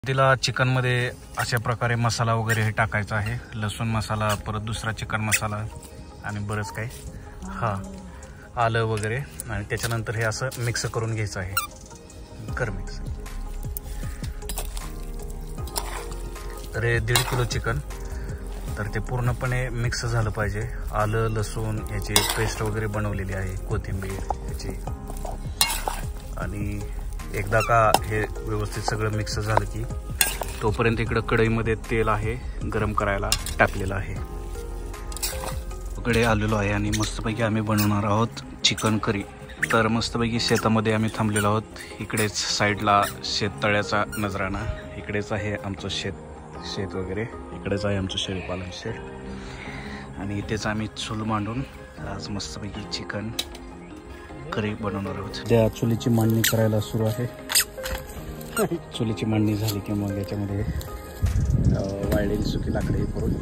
तिला चिकनमध्ये अशा प्रकारे मसाला वगैरे हे टाकायचा आहे. लसूण मसाला, परत दुसरा चिकन मसाला आणि बरंच काही, आलं वगैरे, आणि त्याच्यानंतर हे असं मिक्स करून घ्यायचं आहे. कर मिक्स. तर हे 1.5 किलो चिकन, तर ते पूर्णपणे मिक्स झालं पाहिजे. आलं लसूण याची पेस्ट वगैरे बनवलेली आहे, कोथिंबीर याची. आणि एकदा का हे व्यवस्थित सगळं मिक्स झालं की तोपर्यंत इकडं कढईमध्ये तेल आहे गरम करायला टाकलेलं आहे. इकडे आलेलो आहे आणि मस्तपैकी आम्ही बनवणार आहोत चिकन करी. तर मस्तपैकी शेतामध्ये आम्ही थांबलेलो आहोत. इकडेच साईडला शेततळ्याचा नजराणा, इकडेच आहे आमचं शेत वगैरे, इकडेच आहे आमचं शेळीपालन शेत, आणि इथेच आम्ही चूल मांडून आज मस्तपैकी चिकन करी बनवणार आहोत. त्या चुलीची मांडणी करायला सुरू आहे. चुलीची मांडणी झाली की मग याच्यामध्ये वाळलेली सुकी लाकडे करून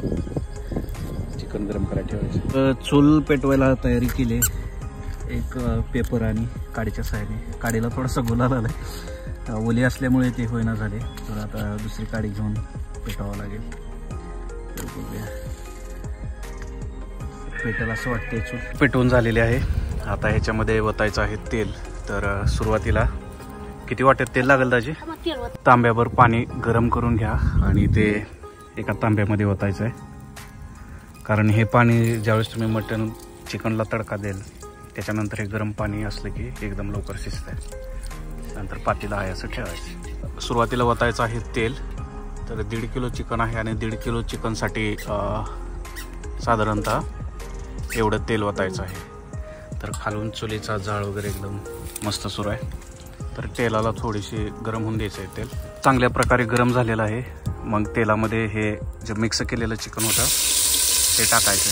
चिकन गरम करायला ठेवायचं. चूल पेटवायला तयारी केली. एक पेपर आणि काडीच्या सहाय्याने. काडीला थोडासा गुलाल आलाय, ओली असल्यामुळे ते होईना झाले, तर आता दुसरी काडी घेऊन पेटवावं लागेल. तर बघूया, पेटेल असं वाटते. चूल पेटवून झालेली आहे. आता ह्याच्यामध्ये वतायचं आहे तेल. तर सुरुवातीला किती वाटत तेल लागेल दाजी? तांब्याभर पाणी गरम करून घ्या आणि ते एका तांब्यामध्ये वतायचं आहे. कारण हे पाणी ज्यावेळेस तुम्ही मटण चिकनला तडका देईल त्याच्यानंतर हे गरम पाणी असलं की एकदम लवकर शिजतंय. नंतर पातेलं आहे असं ठेवायचं. सुरुवातीला वतायचं आहे तेल. तर 1.5 किलो चिकन आहे आणि 1.5 किलो चिकनसाठी साधारणतः एवढं तेल वतायचं आहे. तर खालून चुलीचा जाळ वगैरे एकदम मस्त सुरू आहे. तर तेलाला थोडीशी गरम होऊन द्यायचं आहे. तेल चांगल्या प्रकारे गरम झालेलं आहे. मग तेलामध्ये हे जे मिक्स केलेलं चिकन होतं ते टाकायचं.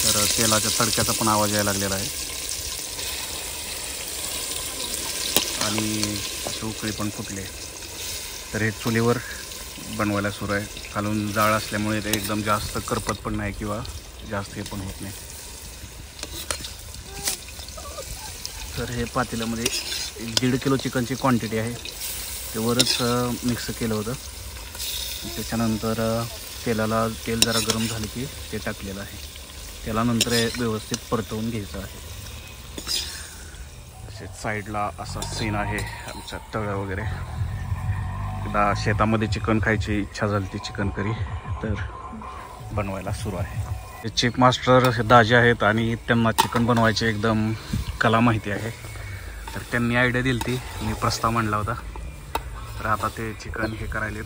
तर तेलाच्या तडक्याचा पण आवाज यायला लागलेला आहे आणि असे उकळी पण फुटले. तर हे चुलीवर बनवायला सुरू आहे. खालून जाळ असल्यामुळे ते एकदम जास्त करपत पण नाही किंवा जास्त हे पण होत नाही. तर हे पातेल्यामध्ये 1.5 किलो चिकनची क्वांटिटी आहे, ते वरच मिक्स केलं होतं. त्याच्यानंतर तेल जरा गरम झालं की ते टाकलेलं आहे. तेलानंतर व्यवस्थित परतवून घ्यायचं आहे. तसेच साईडला असा सीन आहे आमच्या तळं वगैरे. एकदा शेतामध्ये चिकन खायची इच्छा झाली ती चिकन करी, तर बनवायला सुरू आहे. चीफ मास्टर दाजी आहेत आणि त्यांना चिकन बनवायची एकदम कला माहिती आहे. तर त्यांनी आयडिया दिली ती, मी प्रस्ताव मांडला होता. तर आता ते चिकन हे करायलेत,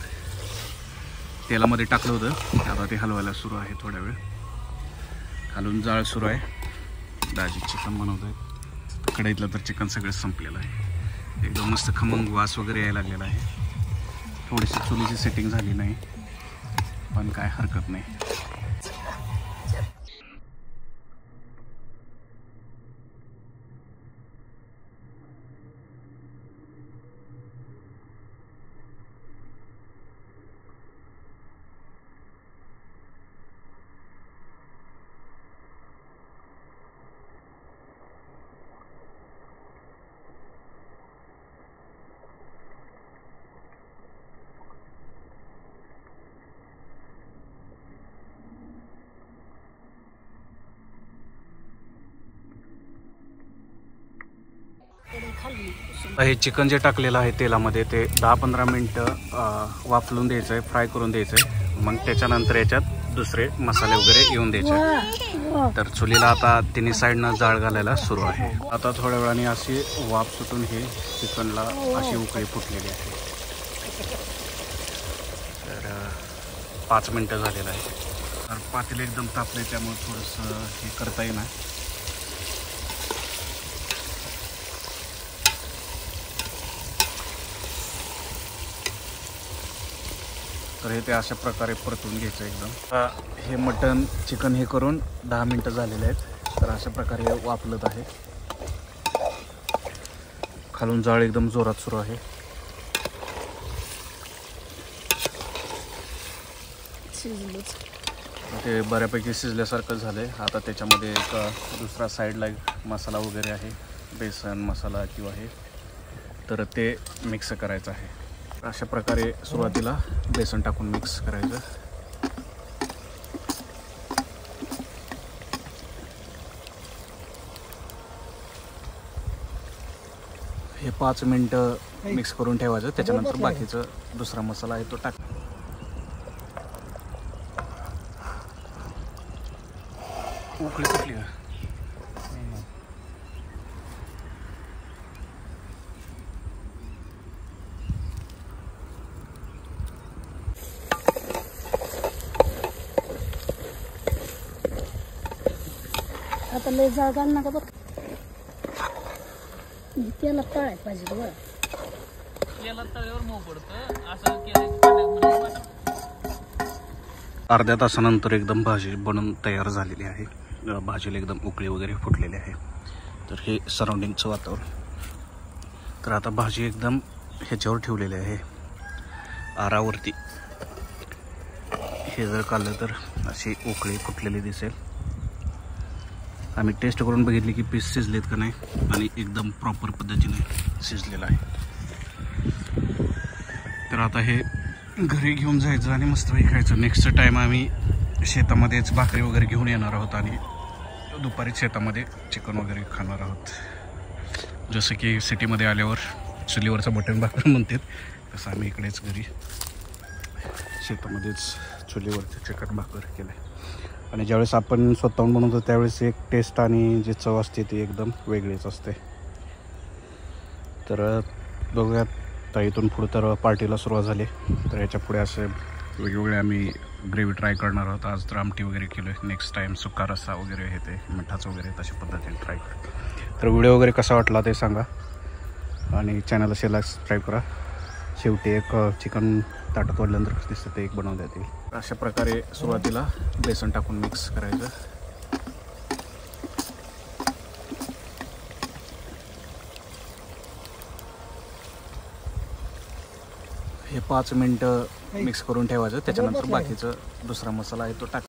तेलामध्ये टाकलं होतं, आता ते हलवायला सुरू आहे. थोड्या वेळ खालून जाळ सुरू आहे. दाजी चिकन बनवत आहेत. कढईतलं तर चिकन सगळं संपलेलं आहे. एकदम मस्त खमंग वास वगैरे यायला लागलेला आहे. थोडीशी चुलीची सेटिंग झाली नाही पण काय हरकत नाही. हे चिकन जे टाकलेलं आहे तेलामध्ये ते 10-15 मिनटं वाफलून द्यायचं आहे, फ्राय करून द्यायचं आहे. मग त्याच्यानंतर याच्यात दुसरे मसाले वगैरे येऊन द्यायचे. तर चुलीला आता तिन्ही साईडनं जाळ घालायला सुरू आहे. आता थोड्या वेळाने अशी वाफ सुटून हे चिकनला अशी उकळी फुटलेली आहे. तर 5 मिनटं झालेलं आहे. तर पातेलं एकदम तापले त्यामुळे थोडंसं हे करता येईना. तर हे ते अशा प्रकारे परतून घ्यायचं एकदम. हे मटण चिकन हे करून 10 मिनटं झालेले आहेत. तर अशा प्रकारे वाफलत आहे. खालून जाळ एकदम जोरात सुरू आहे. ते बऱ्यापैकी शिजल्यासारखं झालं आहे. आता त्याच्यामध्ये एक दुसरा साईडला एक मसाला वगैरे आहे, बेसन मसाला किंवा हे, तर ते मिक्स करायचं आहे. अशा प्रकारे सुरुवातीला बेसन टाकून मिक्स करायचं. हे 5 मिनिटं मिक्स करून ठेवायचं. त्याच्यानंतर बाकीचं दुसरा मसाला आहे तो टाक. उकळी सुटली का? आता लय जाळ घाल नका बघ. त्याला तळायला पाहिजे बघ. याला तळ्यावर मऊ पडतं असं केलं. अर्ध्या तासानंतर एकदम भाजी बनून तयार झालेली आहे. भाजीला एकदम उकळी वगैरे फुटलेली आहे. तर हे सराउंडिंगचं वातावरण. तर आता भाजी एकदम ह्याच्यावर ठेवलेली आहे आरावरती. हे जर काढलं तर अशी उकळी फुटलेली दिसेल. आम्ही टेस्ट करून बघितली की पीस शिजलेत का नाही आणि एकदम प्रॉपर पद्धतीने शिजलेलं आहे. तर आता हे घरी घेऊन जायचं आणि मस्तपैकी खायचं. नेक्स्ट टाईम आम्ही शेतामध्येच भाकरी वगैरे घेऊन येणार आहोत आणि दुपारी शेतामध्ये चिकन वगैरे खाणार आहोत. जसं की सिटीमध्ये आल्यावर चुलीवरचं मटण भाकर म्हणतात तसं आम्ही इकडेच घरी शेतामध्येच चुलीवरचं चिकन भाकर केलं आहे. आणि ज्यावेळेस आपण स्वतःहून बनवतो त्यावेळेस एक टेस्ट आणि जी चव असते ती एकदम वेगळीच असते. तर बघूयात. तर इथून पुढे तर पार्टीला सुरुवात झाली. तर याच्या पुढे असे वेगवेगळे आम्ही ग्रेव्ही ट्राय करणार आहोत. आज तर आमटी वगैरे केलं आहे. नेक्स्ट टाईम सुका रस्सा वगैरे हे ते मिठाचं वगैरे तशा पद्धतीने ट्राय करतो. तर व्हिडिओ वगैरे कसा वाटला ते सांगा आणि चॅनलला सबस्क्राईब करा. शेवटी एक चिकन ताटात वाढल्यानंतर कसं दिसतं ते एक बनवून येतील. अशा प्रकारे सुरुवातीला बेसन टाकून मिक्स करायचं. हे 5 मिनिटं मिक्स करून ठेवायचं. त्याच्यानंतर बाकीचं दुसरा मसाला आहे तो टाक.